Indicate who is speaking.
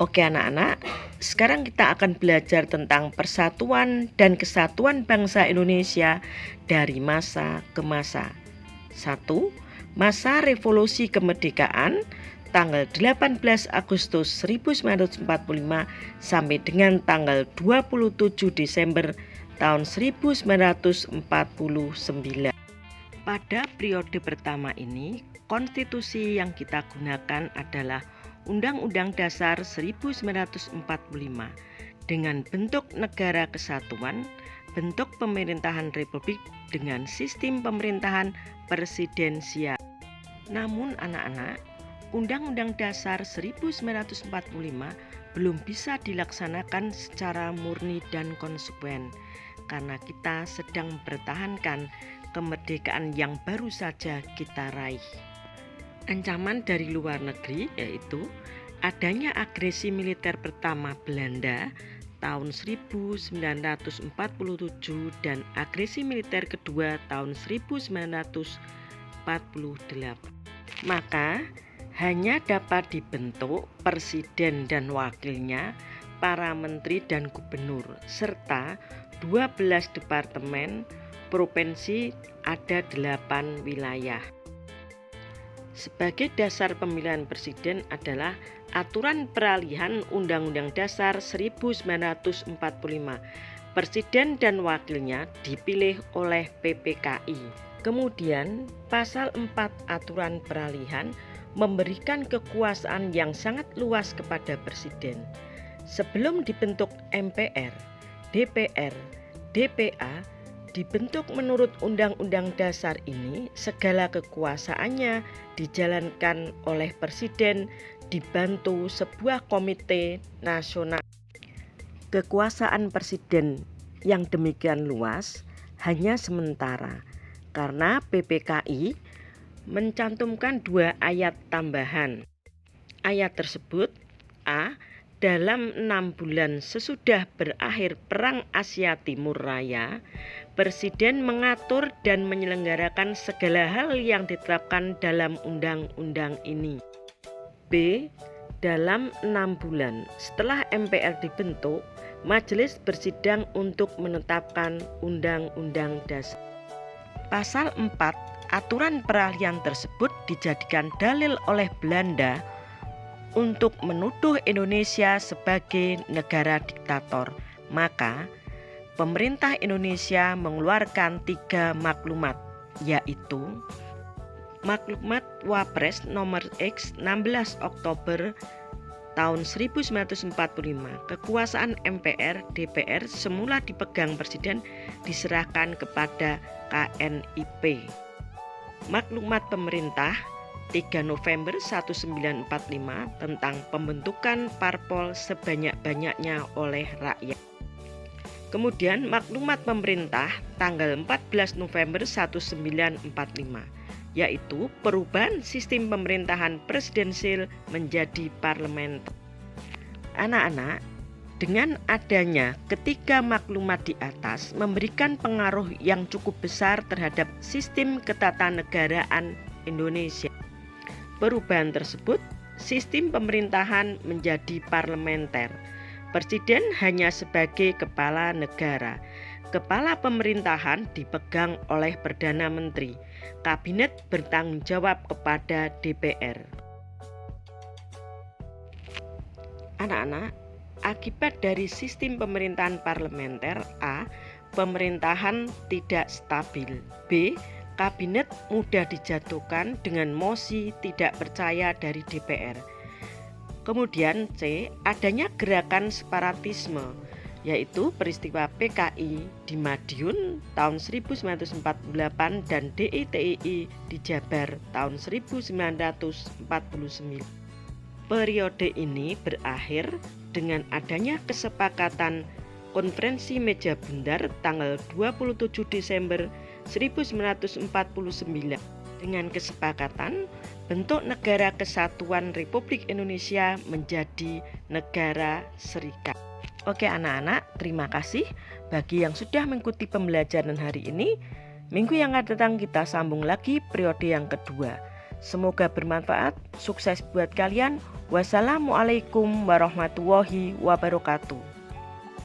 Speaker 1: Oke anak-anak, sekarang kita akan belajar tentang persatuan dan kesatuan bangsa Indonesia dari masa ke masa. 1. Masa Revolusi Kemerdekaan tanggal 18 Agustus 1945 sampai dengan tanggal 27 Desember tahun 1949. Pada periode pertama ini, konstitusi yang kita gunakan adalah Undang-Undang Dasar 1945 dengan bentuk negara kesatuan, bentuk pemerintahan republik dengan sistem pemerintahan presidensial. Namun anak-anak, Undang-Undang Dasar 1945 belum bisa dilaksanakan secara murni dan konsekuen karena kita sedang mempertahankan kemerdekaan yang baru saja kita raih. Ancaman dari luar negeri yaitu adanya agresi militer pertama Belanda tahun 1947 dan agresi militer kedua tahun 1948. Maka hanya dapat dibentuk presiden dan wakilnya, para menteri dan gubernur, serta 12 departemen provinsi, ada 8 wilayah. Sebagai dasar pemilihan presiden adalah Aturan Peralihan Undang-Undang Dasar 1945. Presiden dan wakilnya dipilih oleh PPKI. Kemudian pasal 4 Aturan Peralihan memberikan kekuasaan yang sangat luas kepada presiden. Sebelum dibentuk MPR, DPR, DPA dibentuk menurut Undang-Undang Dasar ini, segala kekuasaannya dijalankan oleh presiden dibantu sebuah komite nasional. Kekuasaan presiden yang demikian luas hanya sementara karena PPKI mencantumkan 2 ayat tambahan. Ayat tersebut A. Dalam 6 bulan sesudah berakhir Perang Asia Timur Raya, Presiden mengatur dan menyelenggarakan segala hal yang ditetapkan dalam undang-undang ini. B. Dalam 6 bulan setelah MPR dibentuk, Majelis bersidang untuk menetapkan Undang-Undang Dasar. Pasal 4 Aturan Peralihan tersebut dijadikan dalil oleh Belanda untuk menuduh Indonesia sebagai negara diktator. Maka pemerintah Indonesia mengeluarkan 3 maklumat, yaitu Maklumat Wapres nomor X 16 Oktober tahun 1945. Kekuasaan MPR, DPR semula dipegang presiden diserahkan kepada KNIP. Maklumat Pemerintah 3 November 1945 tentang pembentukan parpol sebanyak-banyaknya oleh rakyat. Kemudian maklumat pemerintah tanggal 14 November 1945, yaitu perubahan sistem pemerintahan presidensil menjadi parlementer. Anak-anak, dengan adanya ketiga maklumat di atas memberikan pengaruh yang cukup besar terhadap sistem ketatanegaraan Indonesia. Perubahan tersebut, sistem pemerintahan menjadi parlementer. Presiden hanya sebagai kepala negara. Kepala pemerintahan dipegang oleh Perdana Menteri. Kabinet bertanggung jawab kepada DPR. Anak-anak, akibat dari sistem pemerintahan parlementer, A. Pemerintahan tidak stabil. B. Kabinet mudah dijatuhkan dengan mosi tidak percaya dari DPR. Kemudian C. Adanya gerakan separatisme, yaitu peristiwa PKI di Madiun tahun 1948 dan DITII di Jabar tahun 1949. Periode ini berakhir dengan adanya kesepakatan Konferensi Meja Bundar tanggal 27 Desember 1949 dengan kesepakatan bentuk negara kesatuan Republik Indonesia menjadi negara serikat. Oke anak-anak, terima kasih bagi yang sudah mengikuti pembelajaran hari ini. Minggu yang akan datang kita sambung lagi periode yang kedua. Semoga bermanfaat, sukses buat kalian. Wassalamualaikum warahmatullahi wabarakatuh.